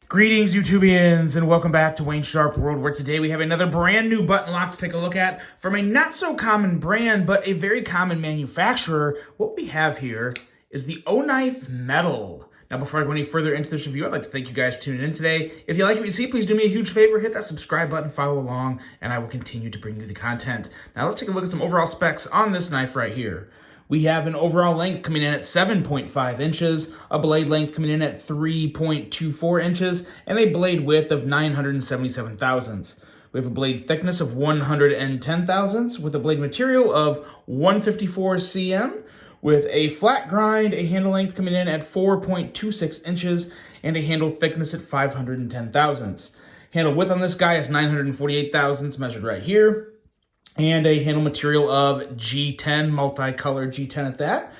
Greetings, YouTubians, and welcome back to Wayne Sharp World, where today we have another brand new button lock to take a look at from a not-so-common brand, but a very common manufacturer. What we have here is the O-Knife Metal. Now, before I go any further into this review, I'd like to thank you guys for tuning in today. If you like what you see, please do me a huge favor, hit that subscribe button, follow along, and I will continue to bring you the content. Now, let's take a look at some overall specs on this knife right here. We have an overall length coming in at 7.5 inches, a blade length coming in at 3.24 inches, and a blade width of 977 thousandths. We have a blade thickness of 110 thousandths with a blade material of 154 cm, with a flat grind, a handle length coming in at 4.26 inches, and a handle thickness at 510 thousandths. Handle width on this guy is 948 thousandths measured right here, and a handle material of G10, multicolored G10 at that.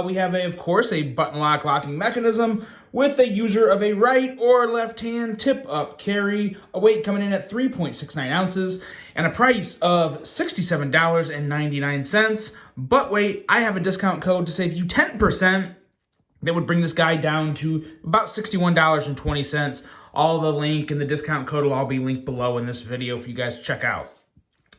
We have, of course, a button lock locking mechanism with a user of a right or left hand tip-up carry, a weight coming in at 3.69 ounces, and a price of $67.99. But wait, I have a discount code to save you 10%. That would bring this guy down to about $61.20. All the link and the discount code will all be linked below in this video for you guys to check out.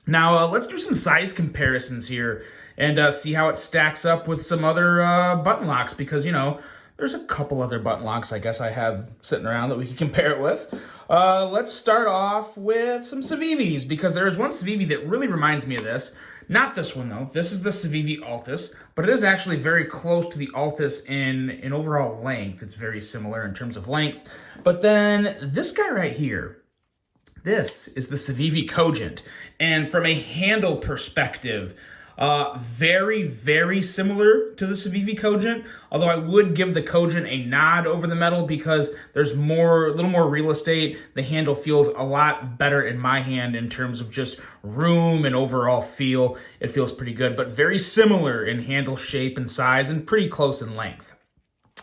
Now, let's do some size comparisons here and see how it stacks up with some other button locks, because, you know, there's a couple other button locks I guess I have sitting around that we can compare it with. Let's start off with some Civivis, because there is one Civivi that really reminds me of this. Not this one, though. This is the Civivi Altis, but it is actually very close to the Altis in overall length. It's very similar in terms of length. But then this guy right here, this is the Civivi Cogent, and from a handle perspective, very, very similar to the Civivi Cogent, although I would give the Cogent a nod over the Metal because there's a little more real estate. The handle feels a lot better in my hand in terms of just room and overall feel. It feels pretty good, but very similar in handle shape and size and pretty close in length.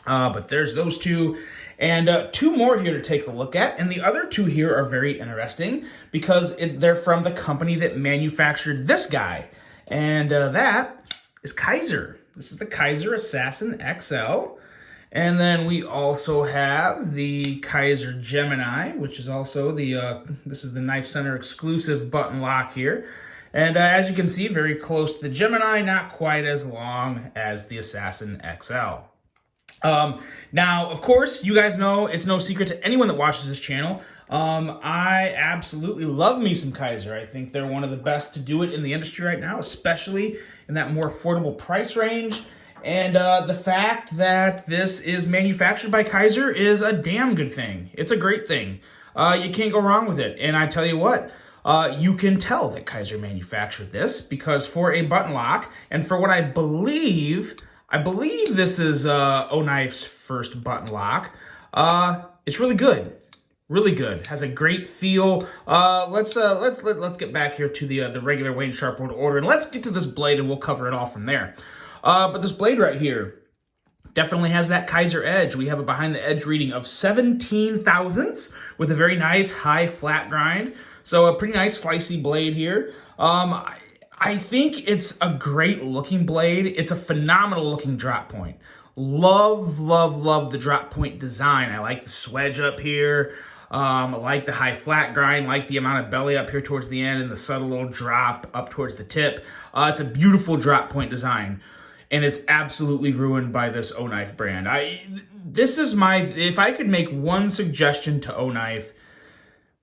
But there's those two. And two more here to take a look at. And the other two here are very interesting because they're from the company that manufactured this guy. And that is Kizer. This is the Kizer Assassin XL. And then we also have the Kizer Gemini, which is also this is the Knife Center exclusive button lock here. And as you can see, very close to the Gemini, not quite as long as the Assassin XL. Now, of course, you guys know it's no secret to anyone that watches this channel. I absolutely love me some Kizer. I think they're one of the best to do it in the industry right now, especially in that more affordable price range. And the fact that this is manufactured by Kizer is a damn good thing. It's a great thing. You can't go wrong with it. And I tell you what, you can tell that Kizer manufactured this because for a button lock, and for what I believe this is O-Knife's first button lock. It's really good, really good. Has a great feel. Let's get back here to the regular Wayne Sharp World order, and let's get to this blade, and we'll cover it all from there. But this blade right here definitely has that Kizer edge. We have a behind the edge reading of 17 thousandths with a very nice high flat grind. So a pretty nice slicey blade here. I think it's a great looking blade. It's a phenomenal looking drop point. Love, love, love the drop point design. I like the swedge up here. I like the high flat grind, like the amount of belly up here towards the end and the subtle little drop up towards the tip. It's a beautiful drop point design, and it's absolutely ruined by this O-Knife brand. If I could make one suggestion to O-Knife,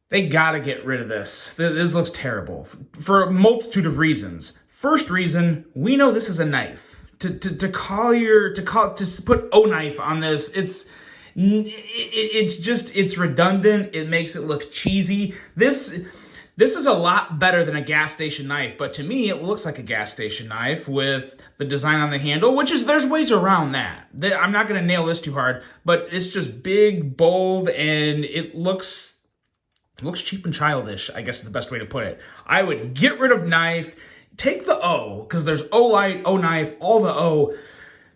they gotta get rid of this. This looks terrible for a multitude of reasons. First reason, we know this is a knife. To put O-Knife on this, it's redundant. It makes it look cheesy. This is a lot better than a gas station knife, but to me, it looks like a gas station knife with the design on the handle, there's ways around that. I'm not gonna nail this too hard, but it's just big, bold, and it looks cheap and childish, I guess is the best way to put it. I would get rid of knife, take the O, because there's O-Light, O-Knife, all the O.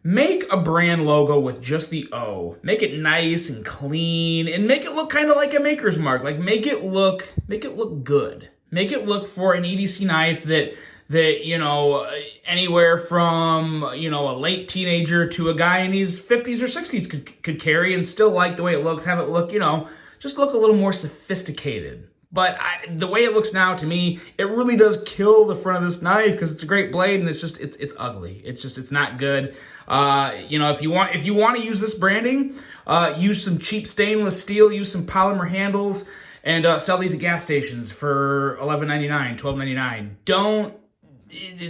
Make a brand logo with just the O. Make it nice and clean, and make it look kind of like a maker's mark. Like, make it look good. Make it look for an EDC knife that that, you know, anywhere from, you know, a late teenager to a guy in his 50s or 60s could carry and still like the way it looks, have it look, you know, just look a little more sophisticated. But the way it looks now, to me, it really does kill the front of this knife because it's a great blade and it's just, it's ugly. It's not good. You know, if you want to use this branding, use some cheap stainless steel, use some polymer handles, and sell these at gas stations for $11.99, $12.99.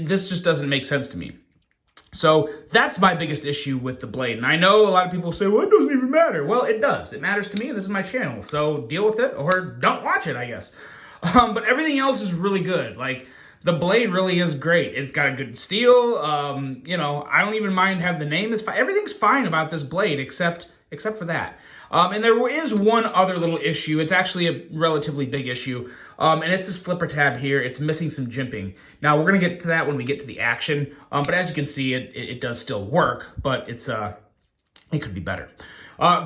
This just doesn't make sense to me. So that's my biggest issue with the blade. And I know a lot of people say, well, it doesn't even matter. Well, it does. It matters to me. This is my channel. So deal with it or don't watch it, I guess. But everything else is really good. Like, the blade really is great. It's got a good steel. You know, I don't even mind having the name. Everything's fine about this blade except for that. And there is one other little issue. It's actually a relatively big issue. And it's this flipper tab here. It's missing some jimping. Now, we're going to get to that when we get to the action. But as you can see, it does still work, but it could be better.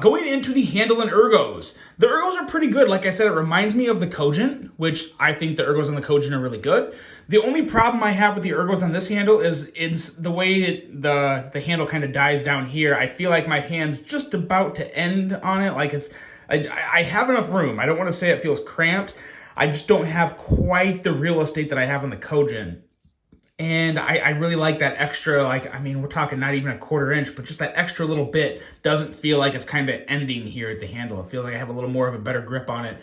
Going into the handle and ergos. The ergos are pretty good. Like I said, it reminds me of the Cogent, which I think the ergos on the Cogent are really good. The only problem I have with the ergos on this handle is it's the way the handle kind of dies down here. I feel like my hand's just about to end on it. Like I have enough room. I don't want to say it feels cramped. I just don't have quite the real estate that I have on the Cogent. And I really like that extra, like, I mean, we're talking not even a 1/4 inch, but just that extra little bit doesn't feel like it's kind of ending here at the handle. I feel like I have a little more of a better grip on it.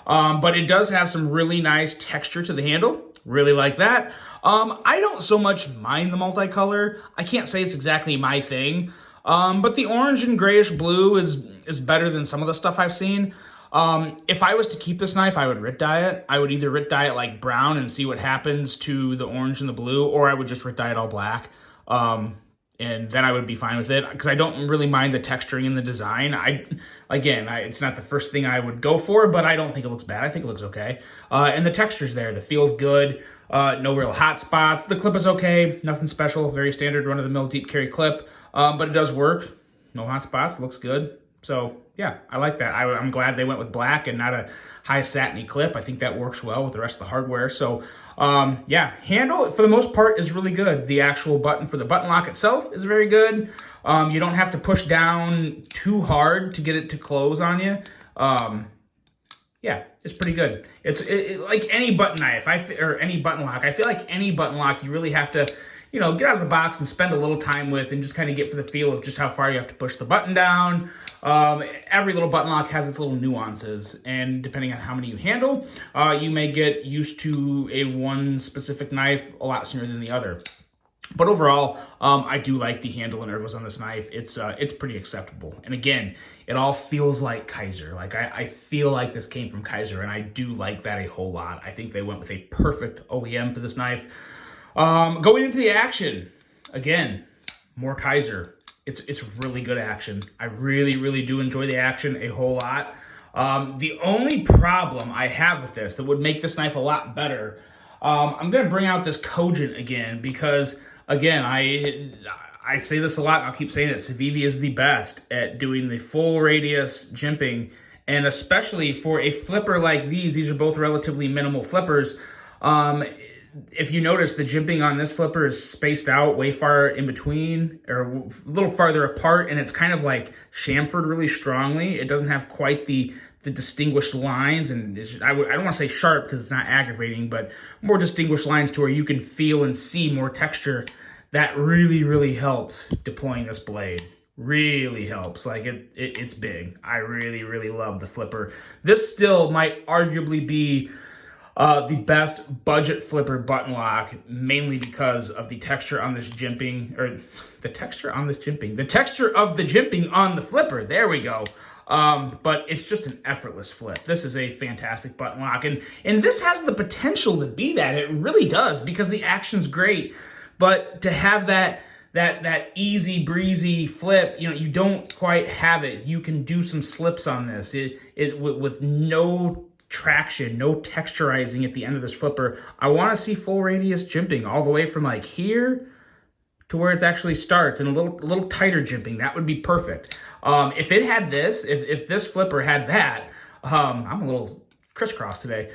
But it does have some really nice texture to the handle. Really like that. I don't so much mind the multicolor. I can't say it's exactly my thing. But the orange and grayish blue is better than some of the stuff I've seen. If I was to keep this knife, I would writ dye it. I would either writ dye it like brown and see what happens to the orange and the blue, or I would just writ dye it all black. And then I would be fine with it because I don't really mind the texturing and the design. It's not the first thing I would go for, but I don't think it looks bad. I think it looks okay. And the texture's there. The feel's good. No real hot spots. The clip is okay. Nothing special. Very standard run-of-the-mill deep carry clip. But it does work. No hot spots. Looks good. So yeah, I like that. I'm glad they went with black and not a high satiny clip. I think that works well with the rest of the hardware. So yeah, handle for the most part is really good. The actual button for the button lock itself is very good. You don't have to push down too hard to get it to close on you. Yeah, it's pretty good. It's like any button knife, or any button lock. I feel like any button lock, you really have to, you know, get out of the box and spend a little time with and just kind of get for the feel of just how far you have to push the button down. Every little button lock has its little nuances, and depending on how many you handle, you may get used to one specific knife a lot sooner than the other. But overall, I do like the handle and ergos on this knife. It's pretty acceptable. And again, it all feels like Kaiser. Like I feel like this came from Kaiser, and I do like that a whole lot. I think they went with a perfect OEM for this knife. Going into the action, again, more Kaiser. It's really good action. I really, really do enjoy the action a whole lot. The only problem I have with this that would make this knife a lot better, I'm going to bring out this Cogent again because, again, I say this a lot, and I'll keep saying it. Civivi is the best at doing the full radius jimping, and especially for a flipper like these are both relatively minimal flippers. If you notice, the jimping on this flipper is spaced out way far in between, or a little farther apart, and it's kind of like chamfered really strongly. It doesn't have quite the distinguished lines, and I don't want to say sharp because it's not aggravating, but more distinguished lines to where you can feel and see more texture. That really, really helps deploying this blade. Really helps. Like it's big. I really, really love the flipper. This still might arguably be the best budget flipper button lock, mainly because of the texture on this jimping, or the texture of the jimping on the flipper. There we go. But it's just an effortless flip. This is a fantastic button lock, and this has the potential to be that. It really does, because the action's great. But to have that easy breezy flip, you know, you don't quite have it. You can do some slips on this. With no traction, no texturizing at the end of this flipper. I want to see full radius jimping all the way from like here to where it actually starts, and a little tighter jimping. That would be perfect. If it had this, if this flipper had that, I'm a little crisscross today.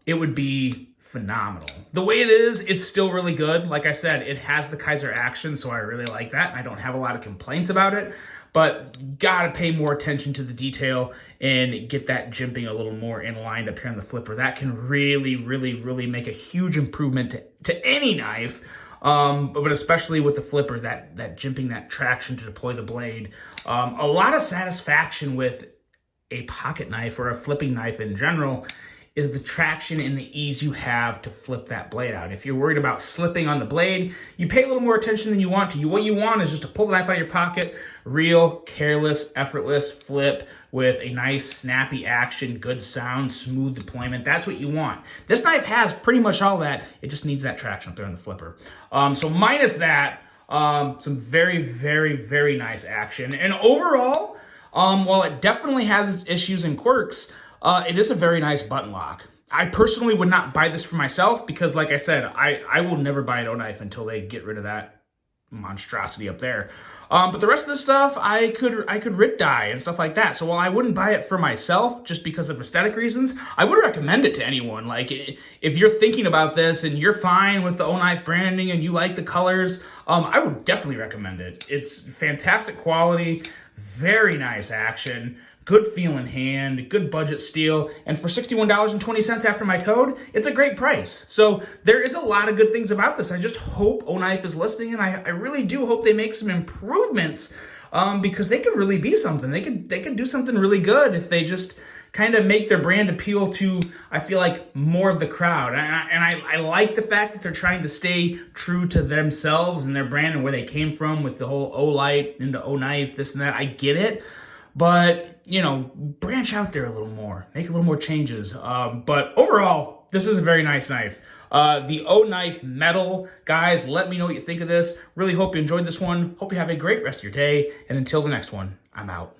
It would be phenomenal. The way it is, it's still really good. Like I said, it has the Kaiser action, so I really like that, and I don't have a lot of complaints about it. But gotta pay more attention to the detail and get that jimping a little more in line up here on the flipper. That can really, really, really make a huge improvement to any knife, but especially with the flipper, that jimping, that traction to deploy the blade. A lot of satisfaction with a pocket knife or a flipping knife in general is the traction and the ease you have to flip that blade out. If you're worried about slipping on the blade, you pay a little more attention than you want to. What you want is just to pull the knife out of your pocket, real, careless, effortless flip with a nice snappy action, good sound, smooth deployment. That's what you want. This knife has pretty much all that. It just needs that traction up there on the flipper. So minus that, some very, very, very nice action. And overall, while it definitely has its issues and quirks, it is a very nice button lock. I personally would not buy this for myself because, like I said, I will never buy an O knife until they get rid of that monstrosity up there. But the rest of this stuff, I could rip dye and stuff like that. So while I wouldn't buy it for myself just because of aesthetic reasons, I would recommend it to anyone. Like, if you're thinking about this and you're fine with the O knife branding and you like the colors, I would definitely recommend it. It's fantastic quality, very nice action, good feeling hand, good budget steel, and for $61.20 after my code, it's a great price. So there is a lot of good things about this. I just hope O Knife is listening, and I really do hope they make some improvements, because they could really be something. They could do something really good if they just kind of make their brand appeal to, I feel like, more of the crowd. And I like the fact that they're trying to stay true to themselves and their brand and where they came from with the whole O Light into O Knife, this and that. I get it. But, you know, branch out there a little more, make a little more changes. But overall, this is a very nice knife. The O Knife Metal, guys, let me know what you think of this. Really hope you enjoyed this one. Hope you have a great rest of your day. And until the next one, I'm out.